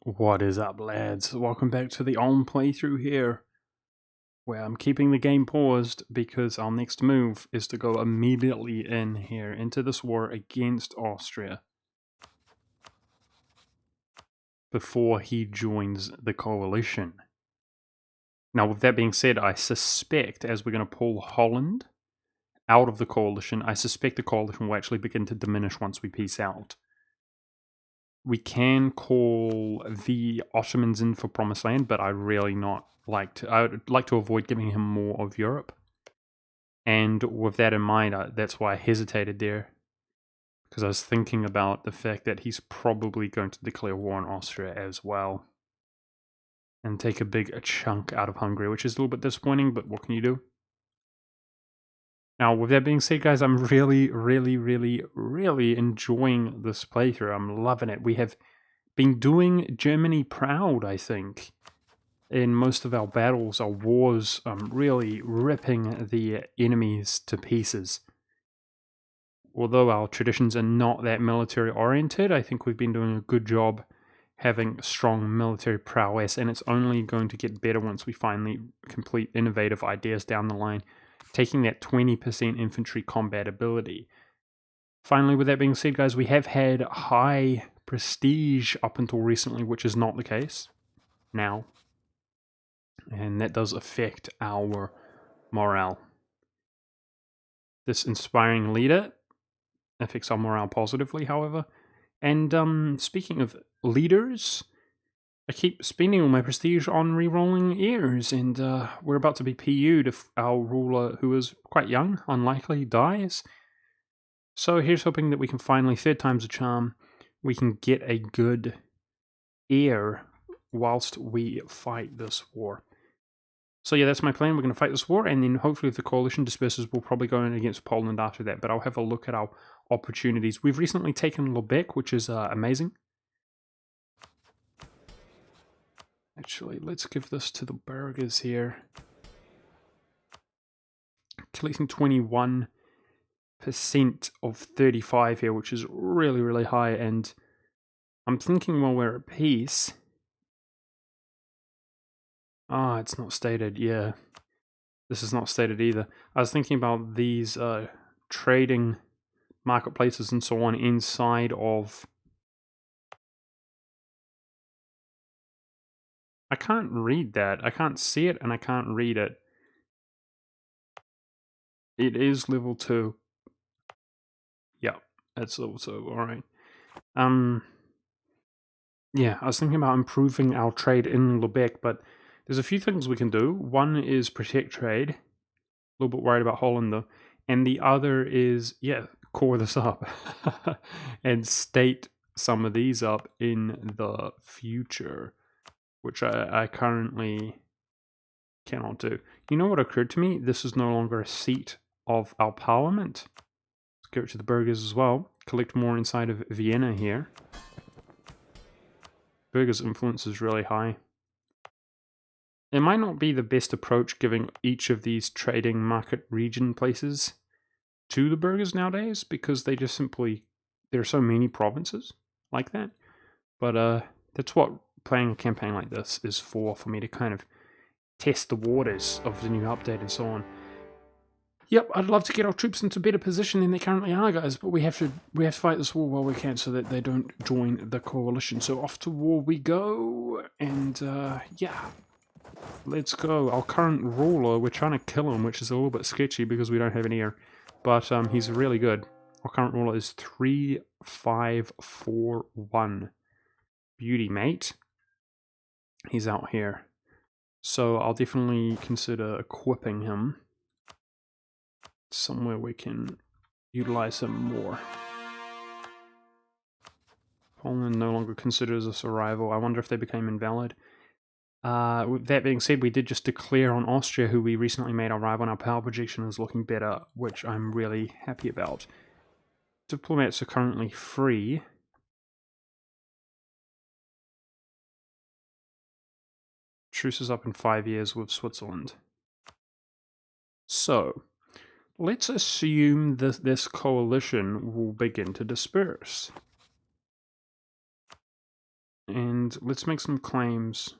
What is up, lads? Welcome back to the Ulm playthrough here, where I'm keeping the game paused because our next move is to go immediately in here into this war against Austria before he joins the coalition. Now, with that being said, I suspect as we're going to pull Holland out of the coalition, I suspect the coalition will actually begin to diminish once we peace out. We can call the Ottomans in for Promised Land, but I really not like to. I would like to avoid giving him more of Europe. And with that in mind, that's why I hesitated there, because I was thinking about the fact that he's probably going to declare war on Austria as well, and take a big chunk out of Hungary, which is a little bit disappointing. But what can you do? Now, with that being said, guys, I'm really enjoying this playthrough. I'm loving it. We have been doing Germany proud, I think, in most of our battles, our wars, really ripping the enemies to pieces. Although our traditions are not that military oriented, I think we've been doing a good job having strong military prowess, and it's only going to get better once we finally complete innovative ideas down the line, taking that 20% infantry combat ability. Finally, with that being said, guys, we have had high prestige up until recently, which is not the case now. And that does affect our morale. This inspiring leader affects our morale positively, however. And speaking of leaders, I keep spending all my prestige on re-rolling heirs, and we're about to be PU'd if our ruler, who is quite young, unlikely, dies. So here's hoping that we can finally, third time's a charm, we can get a good heir whilst we fight this war. So yeah, that's my plan. We're going to fight this war, and then hopefully if the coalition disperses, we'll probably go in against Poland after that. But I'll have a look at our opportunities. We've recently taken Lubeck, which is amazing. Actually, let's give this to the burghers here. Collecting 21% of 35 here, which is really high. And I'm thinking while we're at peace... Ah, it's not stated, yeah. This is not stated either. I was thinking about these trading marketplaces and so on inside of... I can't read that. I can't see it and I can't read it. It is level 2. Yeah, it's level 2, alright. Yeah, I was thinking about improving our trade in Lubeck, but there's a few things we can do. One is protect trade. A little bit worried about Holland though. And the other is, yeah, core this up. and state some of these up in the future, which I currently cannot do. You know what occurred to me? This is no longer a seat of our parliament. Let's give it to the burghers as well. Collect more inside of Vienna here. Burghers' influence is really high. It might not be the best approach giving each of these trading market region places to the burghers nowadays, because they just simply, there are so many provinces like that. But that's what playing a campaign like this is for me to kind of test the waters of the new update and so on. Yep, I'd love to get our troops into better position than they currently are, guys, but we have to fight this war while we can so that they don't join the coalition. So off to war we go, and yeah, let's go. Our current ruler, we're trying to kill him, which is a little bit sketchy because we don't have an heir, but he's really good. Our current ruler is 3541. Beauty, mate. He's out here. So I'll definitely consider equipping him somewhere we can utilize him more. Poland no longer considers us a rival. I wonder if they became invalid. With that being said, we did just declare on Austria, who we recently made our rival, and our power projection is looking better, which I'm really happy about. Diplomats are currently free. Truce is up in 5 years with Switzerland. So, let's assume that this coalition will begin to disperse. And let's make some claims.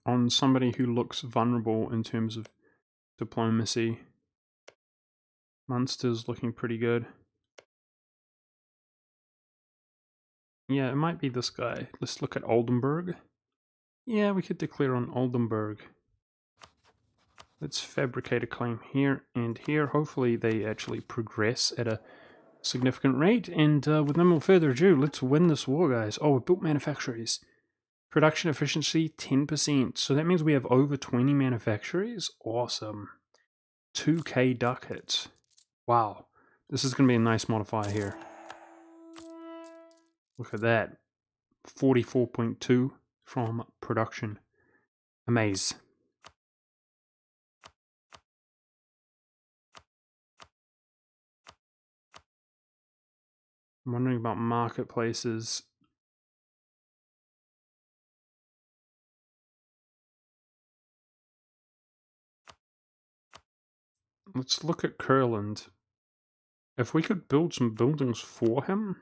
On somebody who looks vulnerable in terms of diplomacy. Munster's looking pretty good. Yeah, it might be this guy. Let's look at Oldenburg. Yeah, we could declare on Oldenburg. Let's fabricate a claim here and here. Hopefully they actually progress at a significant rate. And with no more further ado, let's win this war, guys. Oh, we built manufactories. Production efficiency, 10%. So that means we have over 20 manufactories. Awesome. 2k ducats. Wow. This is going to be a nice modifier here. Look at that. 44.2 from production. Amaze. I'm wondering about marketplaces. Let's look at Kurland. If we could build some buildings for him,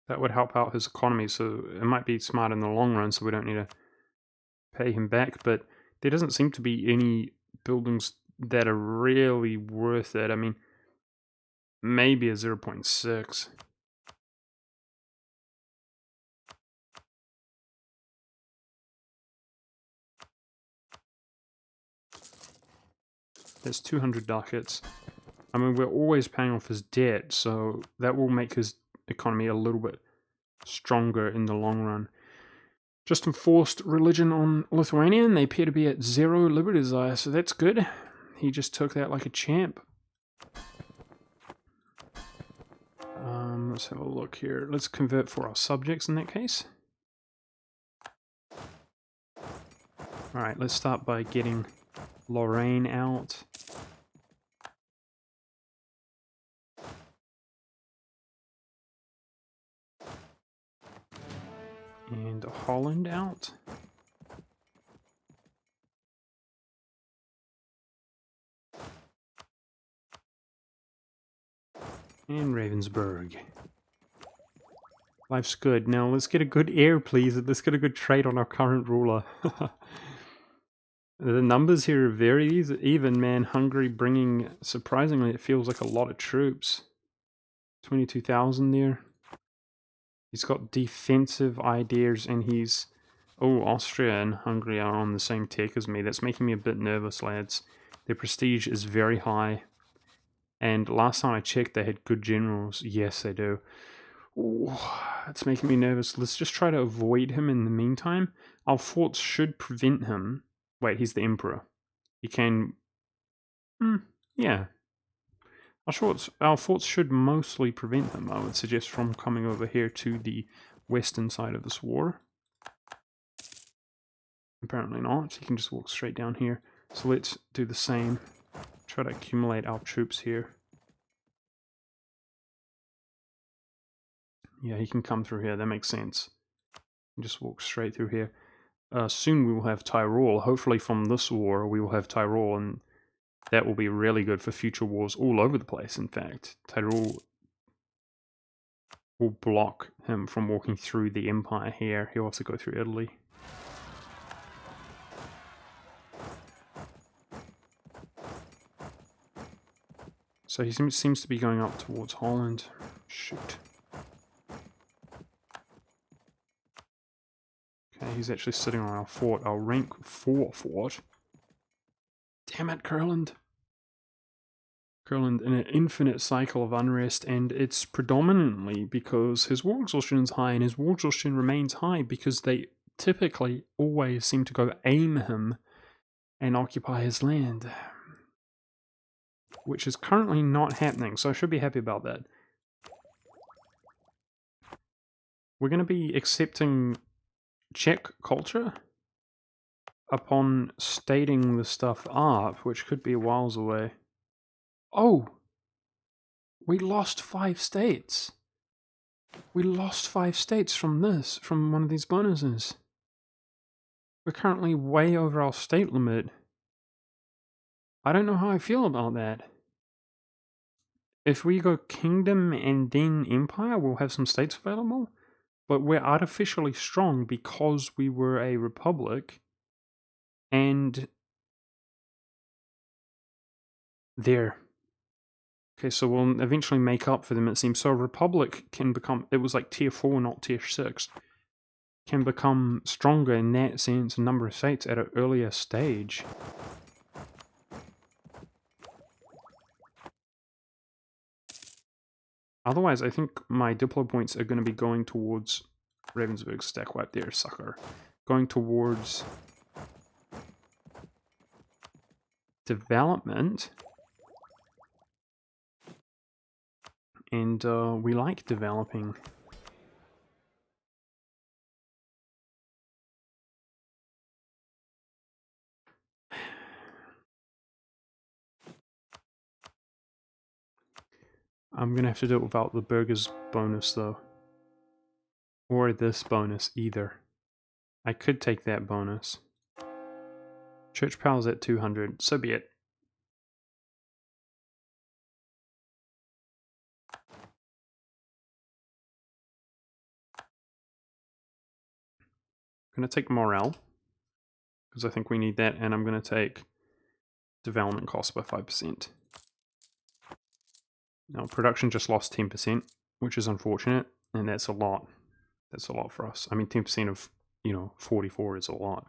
that would help out his economy, so it might be smart in the long run, so we don't need to pay him back, but there doesn't seem to be any buildings that are really worth it. I mean, maybe a 0.6. There's 200 ducats. I mean, we're always paying off his debt, so that will make his economy a little bit stronger in the long run. Just enforced religion on Lithuania, and they appear to be at 0 liberty desire, so that's good. He just took that like a champ. Let's have a look here. Let's convert for our subjects in that case. Alright, let's start by getting Lorraine out. And Holland out. And Ravensburg. Life's good. Now let's get a good heir, please, and let's get a good trade on our current ruler. The numbers here are very even, man. Hungary bringing, surprisingly, it feels like a lot of troops. 22,000 there. He's got defensive ideas, and he's... Oh, Austria and Hungary are on the same tech as me. That's making me a bit nervous, lads. Their prestige is very high. And last time I checked, they had good generals. Yes, they do. Ooh, it's making me nervous. Let's just try to avoid him in the meantime. Our forts should prevent him. Wait, he's the emperor. He can... yeah. Our forts should mostly prevent him, I would suggest, from coming over here to the western side of this war. Apparently not. He can just walk straight down here. So let's do the same. Try to accumulate our troops here. Yeah, he can come through here. That makes sense. Just walk straight through here. Soon we will have Tyrol. Hopefully from this war we will have Tyrol, and that will be really good for future wars all over the place, in fact. Tyrol will block him from walking through the empire here. He'll have to go through Italy. So he seems to be going up towards Holland. Shoot. Okay, he's actually sitting on our fort, our rank 4 fort. Damn it, Kurland. Kurland in an infinite cycle of unrest, and it's predominantly because his war exhaustion is high, and his war exhaustion remains high because they typically always seem to go aim him and occupy his land. Which is currently not happening, so I should be happy about that. We're going to be accepting Czech culture upon stating the stuff up, which could be a whiles away. Oh! We lost 5 states! We lost 5 states from this, from one of these bonuses. We're currently way over our state limit. I don't know how I feel about that. If we go kingdom and then empire, we'll have some states available. But we're artificially strong because we were a republic. And there. Okay, so we'll eventually make up for them, it seems. So a republic can become, it was like tier 4, not tier 6, can become stronger in that sense, a number of states at an earlier stage. Otherwise, I think my Diplo points are going to be going towards Ravensburg stack wipe there, sucker. Going towards development. And we like developing. I'm going to have to do it without the burgers bonus, though. Or this bonus, either. I could take that bonus. Church power's at 200, so be it. I'm going to take morale, because I think we need that, and I'm going to take development cost by 5%. Now, production just lost 10%, which is unfortunate, and that's a lot. That's a lot for us. I mean, 10% of, 44 is a lot.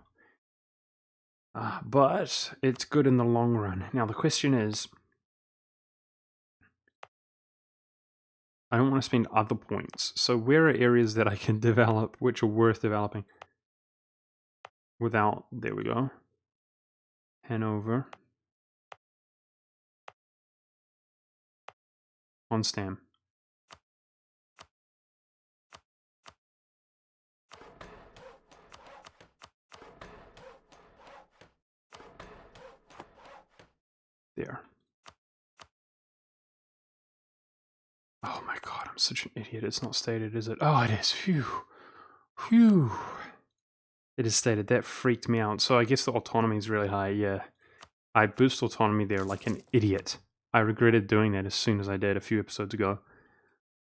But it's good in the long run. Now, the question is, I don't want to spend other points. So where are areas that I can develop which are worth developing? Without, there we go. Hanover. Onstam. There. Oh my god, I'm such an idiot. It's not stated, is it? Oh, it is. Phew. Phew. It is stated. That freaked me out. So I guess the autonomy is really high, yeah. I boost autonomy there like an idiot. I regretted doing that as soon as I did a few episodes ago.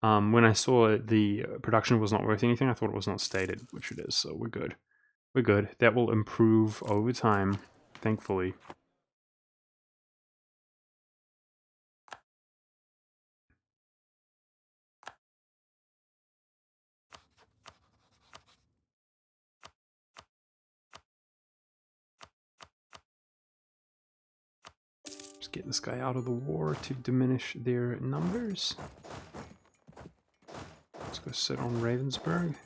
When I saw the production was not worth anything, I thought it was not stated, which it is, so we're good. We're good. That will improve over time, thankfully. Just get this guy out of the war to diminish their numbers. Let's go sit on Ravensburg.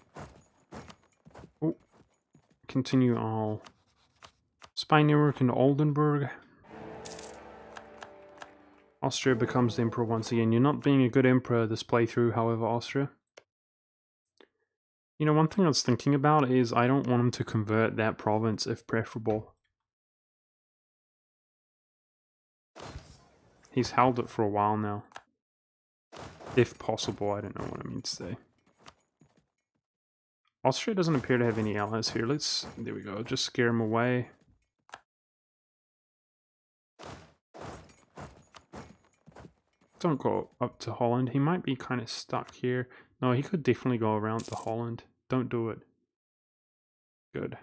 Oh, continue our spy network in Oldenburg. Austria becomes the emperor once again. You're not being a good emperor this playthrough, however, Austria. You know, one thing I was thinking about is I don't want him to convert that province if preferable. He's held it for a while now. If possible, I don't know what I mean to say. Austria doesn't appear to have any allies here. There we go, just scare him away. Don't go up to Holland. He might be kind of stuck here. No, he could definitely go around to Holland. Don't do it. Good.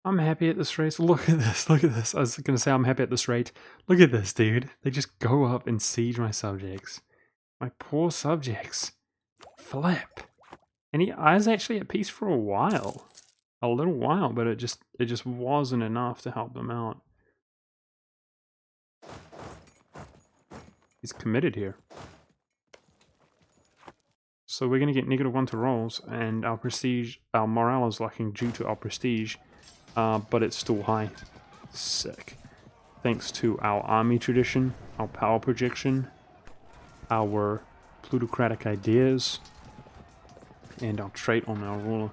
I'm happy at this rate. Look at this. Look at this. I was going to say I'm happy at this rate. Look at this, dude. They just go up and siege my subjects. My poor subjects. Flip. And I was actually at peace for a while. A little while, but it just wasn't enough to help them out. He's committed here. So we're going to get -1 to rolls, and our prestige, our morale is lacking due to our prestige, but it's still high. Sick. Thanks to our army tradition, our power projection, our plutocratic ideas, and our trait on our ruler.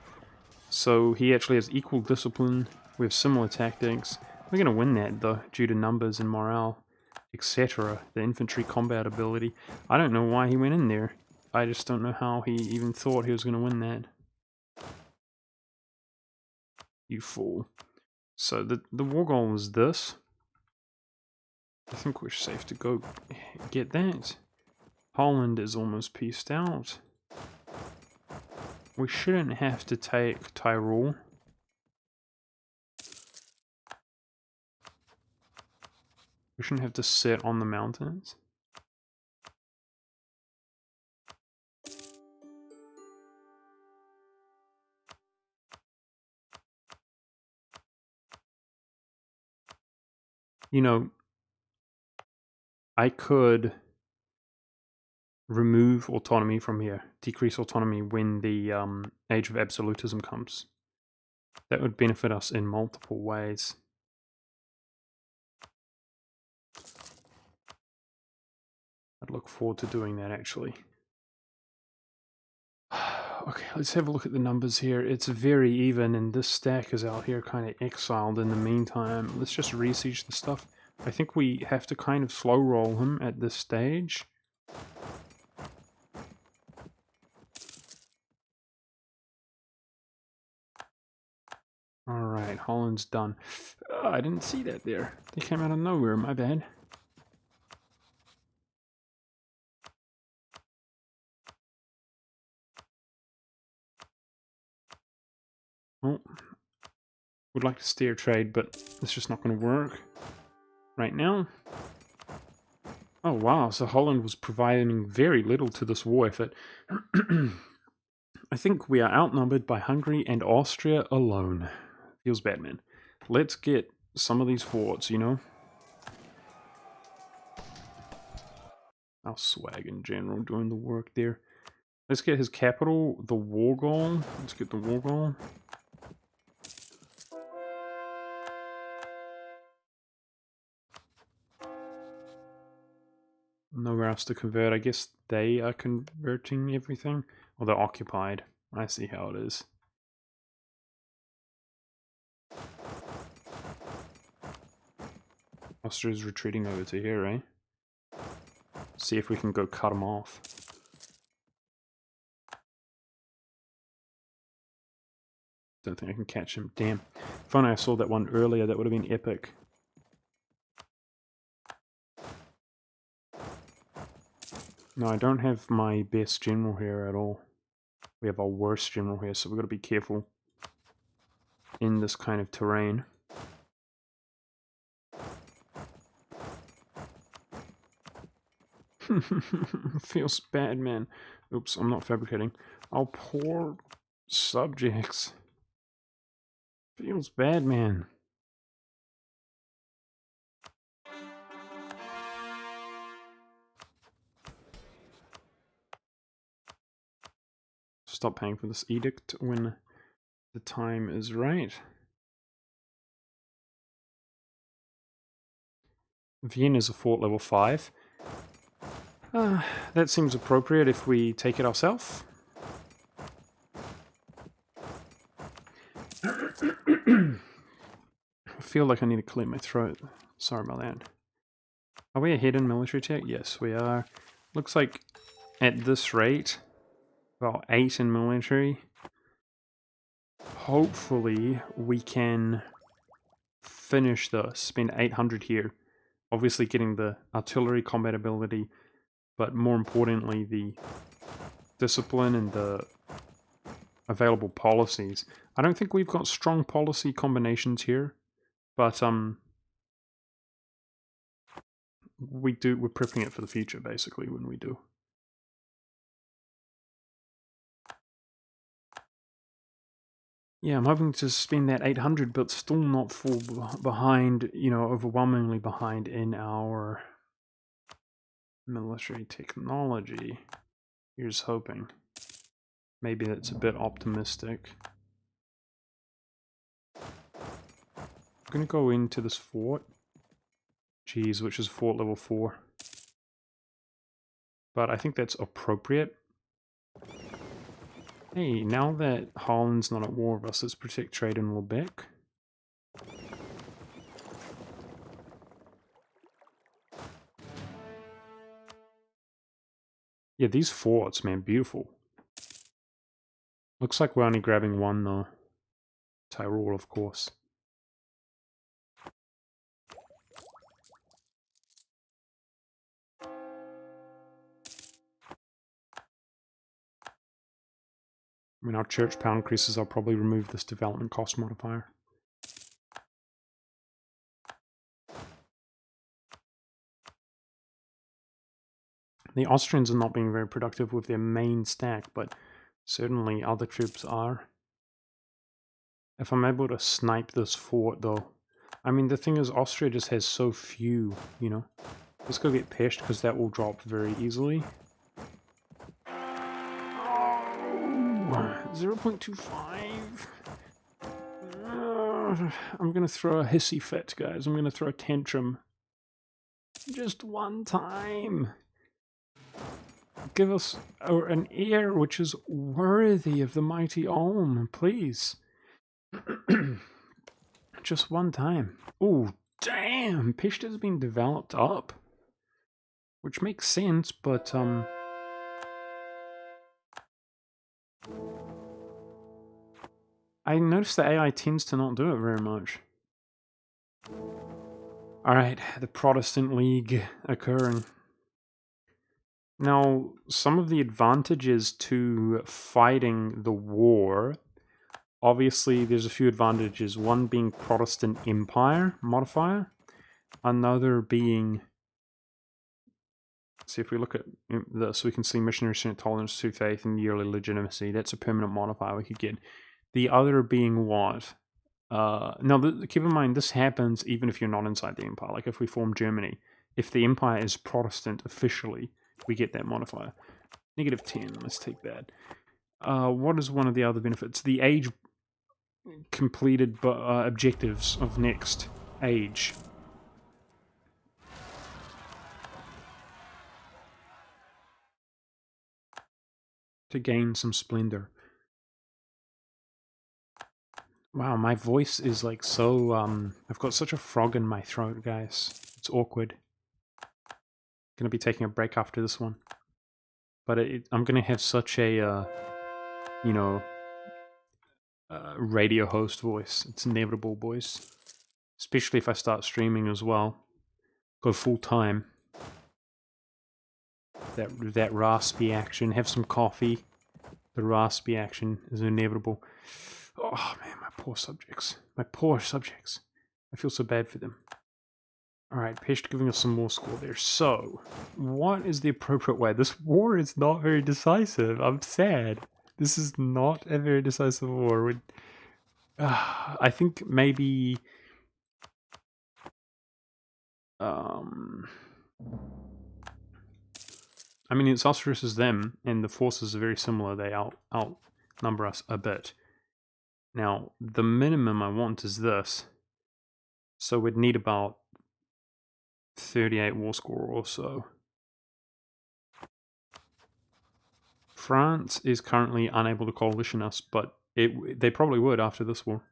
So he actually has equal discipline, we have similar tactics. We're going to win that though, due to numbers and morale, etc. The infantry combat ability. I don't know why he went in there. I just don't know how he even thought he was going to win that. You fool. So the war goal was this. I think we're safe to go get that. Holland is almost pieced out. We shouldn't have to take Tyrol. We shouldn't have to sit on the mountains. You know, I could remove autonomy from here, decrease autonomy when the age of absolutism comes. That would benefit us in multiple ways. I'd look forward to doing that, actually. Okay, let's have a look at the numbers here. It's very even, and this stack is out here kind of exiled in the meantime. Let's just re-siege the stuff. I think we have to kind of slow roll him at this stage. Alright, Holland's done. I didn't see that there. They came out of nowhere, my bad. Oh, would like to steer trade, but it's just not going to work right now. Oh wow, so Holland was providing very little to this war effort. I think we are outnumbered by Hungary and Austria alone. Feels bad, man. Let's get some of these forts, you know? Our swag in general doing the work there. Let's get his capital, the war goal. Let's get the war goal. Nowhere else to convert. I guess they are converting everything. Or they're occupied. I see how it is. Austria's retreating over to here, eh? See if we can go cut them off. Don't think I can catch him. Damn. If only I saw that one earlier, that would have been epic. No, I don't have my best general here at all. We have our worst general here, so we've got to be careful in this kind of terrain. Feels bad, man. Oops, I'm not fabricating. Our poor subjects. Feels bad, man. Stop paying for this edict when the time is right. Vienna's a fort level 5. That seems appropriate if we take it ourselves. I feel like I need to clear my throat. Sorry about that. Are we ahead in military tech? Yes, we are. Looks like at this rate, about 8 in military. Hopefully we can finish this, spend 800 here. Obviously getting the artillery combat ability, but more importantly the discipline and the available policies. I don't think we've got strong policy combinations here, but we're prepping it for the future basically when we do. Yeah, I'm hoping to spend that 800, but still not fall behind, you know, overwhelmingly behind in our military technology. Here's hoping. Maybe that's a bit optimistic. I'm gonna go into this fort. Geez, which is fort level 4. But I think that's appropriate. Hey, now that Holland's not at war with us, let's protect trade in Lubeck. Yeah, these forts, man, beautiful. Looks like we're only grabbing one, though. Tyrol, of course. When our church power increases, I'll probably remove this development cost modifier. The Austrians are not being very productive with their main stack, but certainly other troops are. If I'm able to snipe this fort, though... I mean, the thing is, Austria just has so few, you know? Let's go get Pest, because that will drop very easily. Oh, 0.25. I'm going to throw a hissy fit, guys. I'm going to throw a tantrum. Just one time. Give us an heir which is worthy of the mighty Ulm, please. Just one time. Oh, damn! Pest has been developed up. Which makes sense, but, I noticed the AI tends to not do it very much. Alright, the Protestant League occurring. Now, some of the advantages to fighting the war, obviously there's a few advantages. One being Protestant Empire modifier, another being, see if we look at this, we can see missionary tolerance to faith and yearly legitimacy. That's a permanent modifier we could get. The other being what? Now, keep in mind, this happens even if you're not inside the empire. Like if we form Germany, if the empire is Protestant officially, we get that modifier. -10, let's take that. What is one of the other benefits? The age completed objectives of next age. To gain some splendor. Wow, my voice is like so, I've got such a frog in my throat, guys. It's awkward. Gonna be taking a break after this one. But I'm gonna have such a, you know, radio host voice. It's inevitable, boys. Especially if I start streaming as well. Go full time. That raspy action. Have some coffee. The raspy action is inevitable. Oh man, my poor subjects. My poor subjects. I feel so bad for them. Alright, Pest giving us some more score there. So, what is the appropriate way? This war is not very decisive. I'm sad. This is not a very decisive war. I think maybe... I mean, it's us versus them, and the forces are very similar. They outnumber us a bit. Now, the minimum I want is this. So we'd need about 38 war score or so. France is currently unable to coalition us, but they probably would after this war.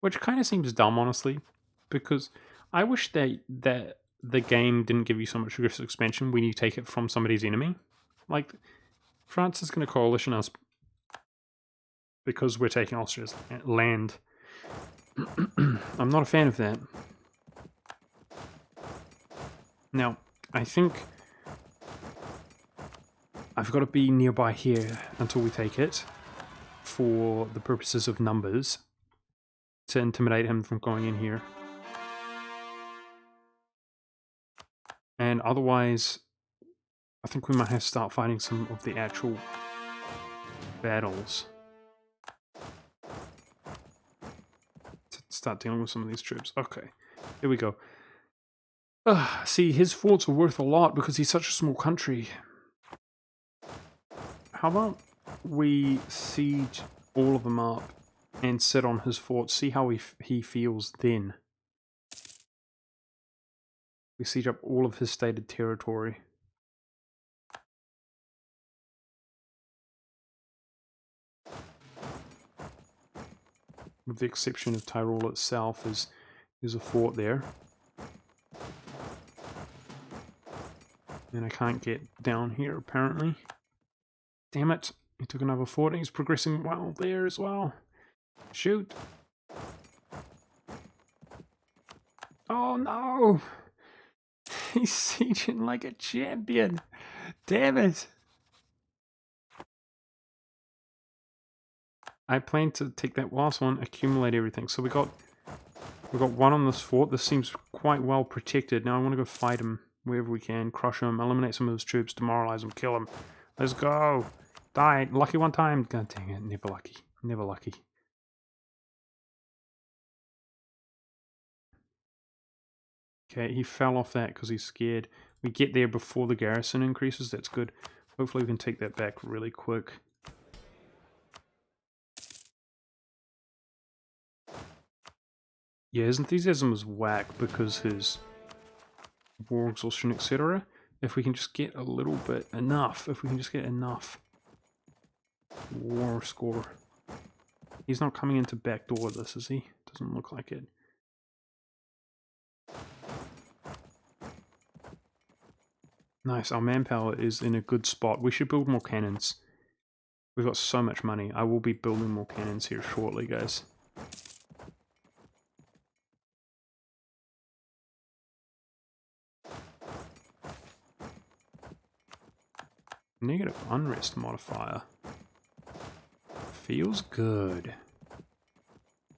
Which kind of seems dumb, honestly, because I wish that the game didn't give you so much aggressive expansion when you take it from somebody's enemy. Like, France is going to coalition us because we're taking Austria's land. I'm not a fan of that. Now, I think I've got to be nearby here until we take it for the purposes of numbers to intimidate him from going in here. And otherwise, I think we might have to start fighting some of the actual battles. To start dealing with some of these troops. Okay, here we go. See, his forts are worth a lot because he's such a small country. How about we siege all of them up and sit on his fort, see how he feels then. We siege up all of his stated territory. With the exception of Tyrol itself, there's a fort there. And I can't get down here, apparently. Damn it. He took another fort and he's progressing well there as well. Shoot. Oh no! He's sieging like a champion. Damn it. I plan to take that last one, accumulate everything. So we got one on this fort. This seems quite well protected. Now I want to go fight him wherever we can, crush him, eliminate some of his troops, demoralize him, kill him. Let's go. Die. Lucky one time. God dang it. Never lucky. Never lucky. Okay, he fell off that because he's scared. We get there before the garrison increases. That's good. Hopefully we can take that back really quick. Yeah, his enthusiasm is whack because his war exhaustion, etc. If we can just get a little bit, if we can just get enough war score. He's not coming into backdoor this, is he? Doesn't look like it. Nice, our manpower is in a good spot. We should build more cannons. We've got so much money. I will be building more cannons here shortly, guys. Negative unrest modifier. Feels good.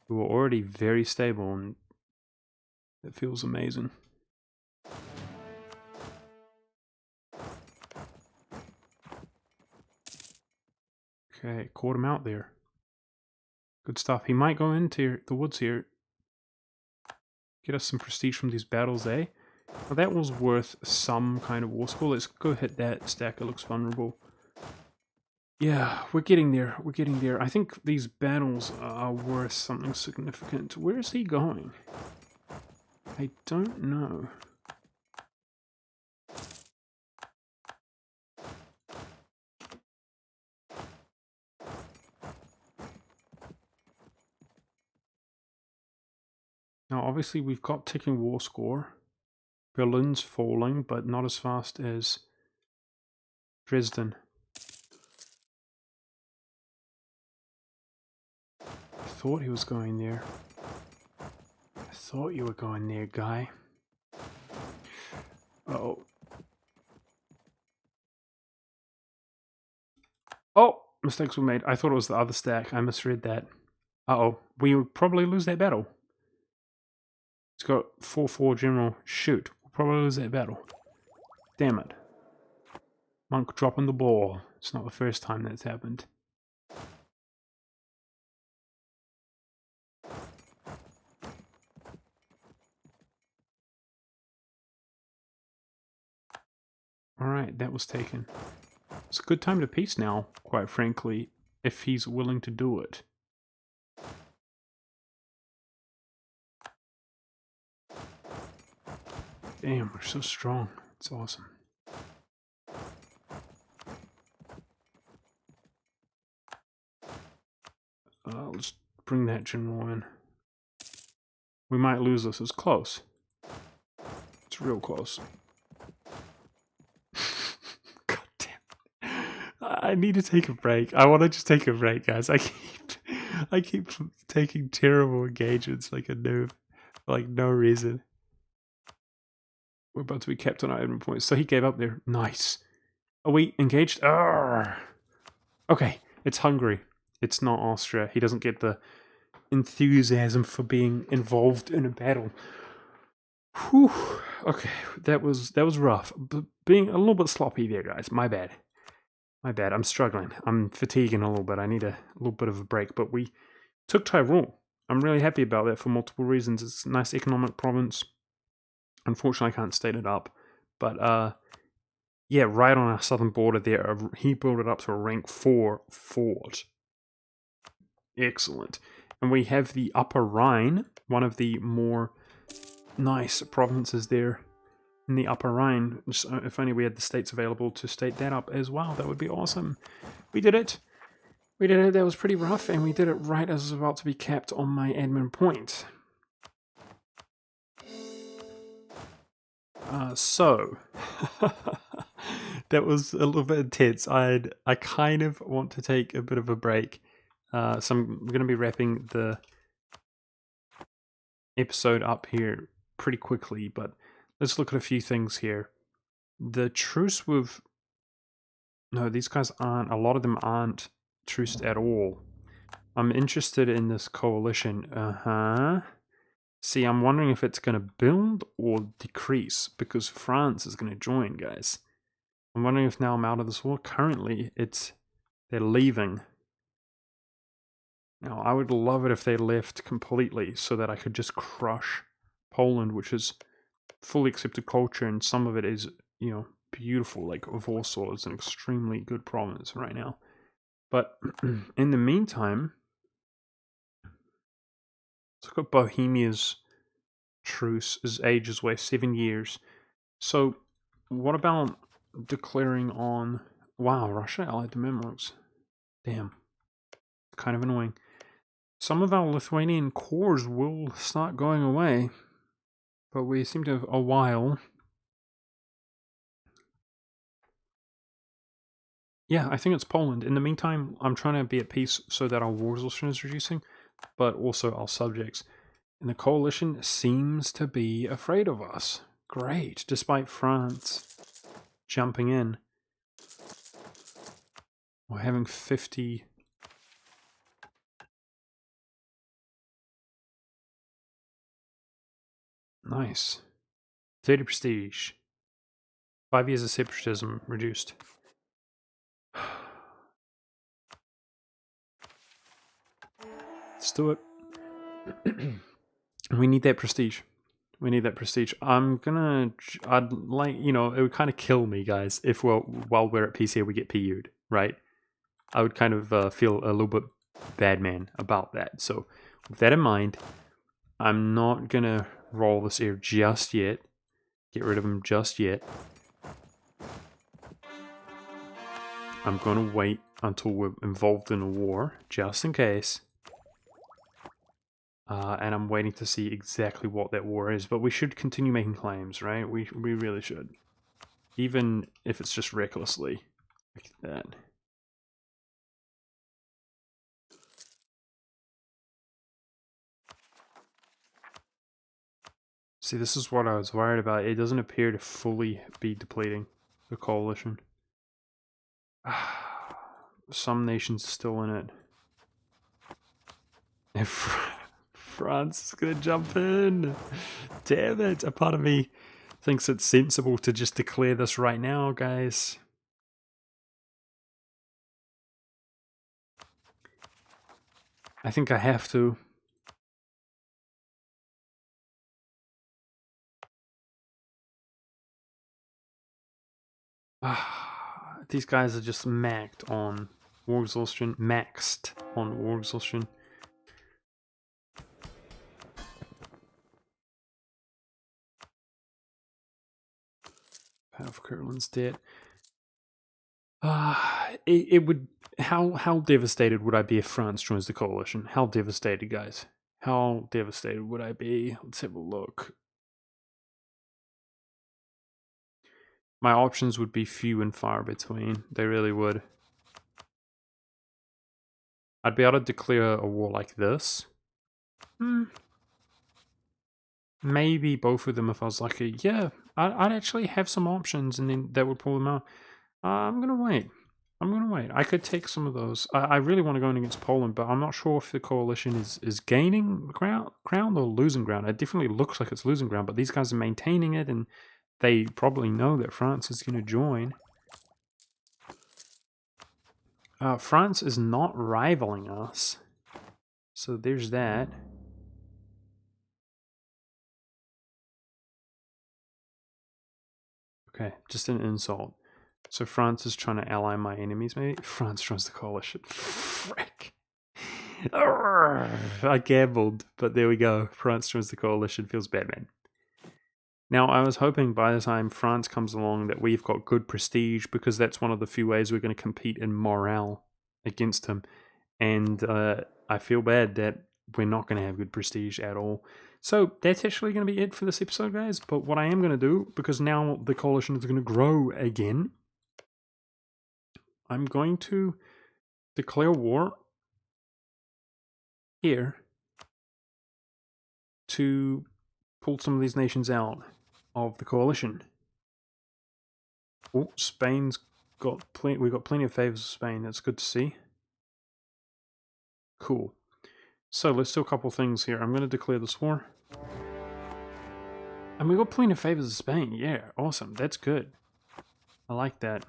We were already very stable and it feels amazing. Okay, caught him out there. Good stuff. He might go into the woods here. Get us some prestige from these battles, eh? Well, that was worth some kind of war score. Let's go hit that stack. It looks vulnerable. Yeah, we're getting there. We're getting there. I think these battles are worth something significant. Where is he going? I don't know. Now, obviously, we've got ticking war score. Berlin's falling, but not as fast as Dresden. I thought he was going there. I thought you were going there, guy. Uh-oh. Oh! Mistakes were made. I thought it was the other stack. I misread that. Uh-oh. We would probably lose that battle. It's got 4-4 general. Shoot. We'll probably lose that battle. Damn it. Monk dropping the ball. It's not the first time that's happened. Alright, that was taken. It's a good time to peace now, quite frankly, if he's willing to do it. Damn, we're so strong. It's awesome. Let's bring that general in. We might lose this. It's close. It's real close. God damn. I need to take a break. I want to just take a break, guys. I keep taking terrible engagements like a noob for like no reason. We're about to be kept on our admin points. So he gave up there. Nice. Are we engaged? Arrgh. Okay, it's Hungary. It's not Austria. He doesn't get the enthusiasm for being involved in a battle. Whew. Okay, that was rough. But being a little bit sloppy there, guys. My bad. My bad. I'm struggling. I'm fatiguing a little bit. I need a little bit of a break. But we took Tyrol. I'm really happy about that for multiple reasons. It's a nice economic province. Unfortunately, I can't state it up. But, yeah, right on our southern border there, he built it up to a rank 4 fort. Excellent. And we have the Upper Rhine, one of the more nice provinces there in the Upper Rhine. So if only we had the states available to state that up as well, that would be awesome. We did it. We did it. That was pretty rough, and we did it right as I was about to be capped on my admin point. So that was a little bit intense. I kind of want to take a bit of a break. So I'm going to be wrapping the episode up here pretty quickly, but let's look at a few things here. The truce with... No, these guys aren't... A lot of them aren't truced at all. I'm interested in this coalition. See, I'm wondering if it's going to build or decrease, because France is going to join, guys. I'm wondering if now I'm out of this war. Currently, they're leaving. Now, I would love it if they left completely so that I could just crush Poland, which is fully accepted culture, and some of it is, you know, beautiful. Like Warsaw is an extremely good province right now. But in the meantime, let's look at Bohemia's truce. His age is 7 years. So, what about declaring on... Wow, Russia allied to Memlooks. Damn. Kind of annoying. Some of our Lithuanian cores will start going away, but we seem to have a while. Yeah, I think it's Poland. In the meantime, I'm trying to be at peace so that our Warsaw is reducing, but also our subjects. And the coalition seems to be afraid of us. Great, despite France jumping in. We're having 50... Nice. 30 prestige. 5 years of separatism reduced. Let's do it. We need that prestige. We need that prestige. I'd like, you know, it would kind of kill me, guys, if while we're at peace here, we get PU'd, right? I would kind of feel a little bit bad man about that. So with that in mind, I'm not going to roll this here just yet. Get rid of him just yet. I'm going to wait until we're involved in a war, just in case. And I'm waiting to see exactly what that war is. But we should continue making claims, right? We really should. Even if it's just recklessly. Like that. See, this is what I was worried about. It doesn't appear to fully be depleting the coalition. Some nations are still in it. If France is gonna jump in. Damn it. A part of me thinks it's sensible to just declare this right now, guys. I think I have to. These guys are just maxed on war exhaustion. Maxed on war exhaustion. Half Curlin's dead. It would... How devastated would I be if France joins the coalition? How devastated, guys? How devastated would I be? Let's have a look. My options would be few and far between. They really would. I'd be able to declare a war like this. Maybe both of them if I was lucky. Yeah, I'd actually have some options and then that would pull them out. I'm going to wait. I could take some of those. I really want to go in against Poland, but I'm not sure if the coalition is gaining ground or losing ground. It definitely looks like it's losing ground, but these guys are maintaining it, and they probably know that France is going to join. France is not rivaling us, so there's that. Okay, just an insult. So France is trying to ally my enemies, maybe? France joins the coalition. Frick. I gambled, but there we go. France joins the coalition. Feels bad, man. Now, I was hoping by the time France comes along that we've got good prestige, because that's one of the few ways we're going to compete in morale against him. And I feel bad that we're not going to have good prestige at all. So that's actually going to be it for this episode, guys. But what I am going to do, because now the coalition is going to grow again, I'm going to declare war here to pull some of these nations out of the coalition. Oh, Spain's got plenty. We've got plenty of favors of Spain. That's good to see. Cool. So let's do a couple things here. I'm going to declare this war. And we got plenty of favors of Spain. Yeah, awesome. That's good. I like that.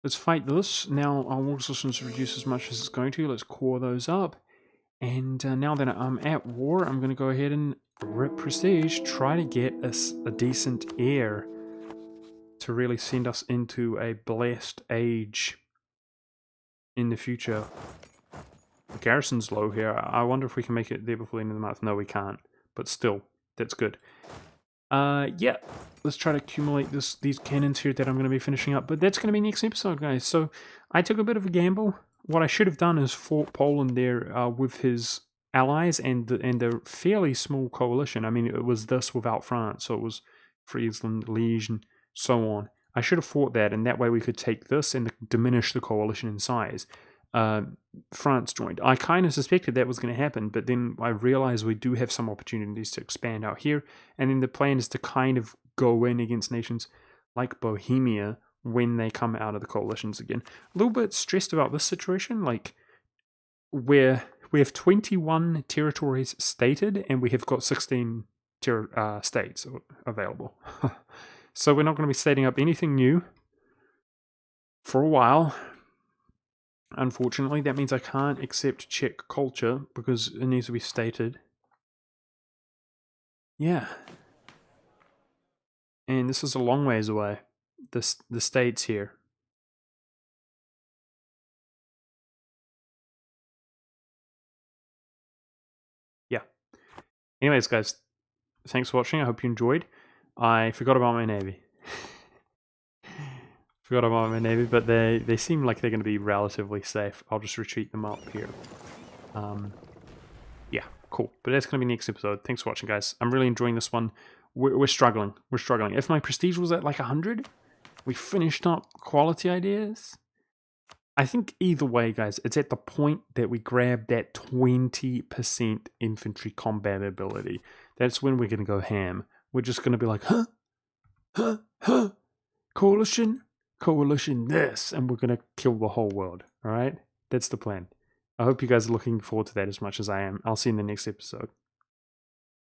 Let's fight this. Now our war resistance reduce as much as it's going to. Let's core those up. And now that I'm at war, I'm going to go ahead and rip prestige. Try to get us a decent heir to really send us into a blessed age in the future. The garrison's low here. I wonder if we can make it there before the end of the month. No, we can't. But still, that's good. Yeah, let's try to accumulate these cannons here that I'm going to be finishing up. But that's going to be next episode, guys. So I took a bit of a gamble. What I should have done is fought Poland there with his allies and a fairly small coalition. I mean, it was this without France, so it was Friesland, Liege, and so on. I should have fought that, and that way we could take this and diminish the coalition in size. France joined. I kind of suspected that was going to happen, but then I realized we do have some opportunities to expand out here, and then the plan is to kind of go in against nations like Bohemia when they come out of the coalitions again. A little bit stressed about this situation, like where we have 21 territories stated, and we have got 16 states available. So we're not going to be setting up anything new for a while. Unfortunately, that means I can't accept Czech culture because it needs to be stated. Yeah. And this is a long ways away. The states here. Yeah. Anyways, guys, thanks for watching. I hope you enjoyed. I forgot about my navy. But they seem like they're going to be relatively safe. I'll just retreat them up here. Yeah, cool. But that's going to be next episode. Thanks for watching, guys. I'm really enjoying this one. We're struggling. We're struggling. If my prestige was at like 100, we finished up quality ideas. I think either way, guys, it's at the point that we grab that 20% infantry combat ability. That's when we're going to go ham. We're just going to be like, huh, coalition this, and we're going to kill the whole world, all right? That's the plan. I hope you guys are looking forward to that as much as I am. I'll see you in the next episode.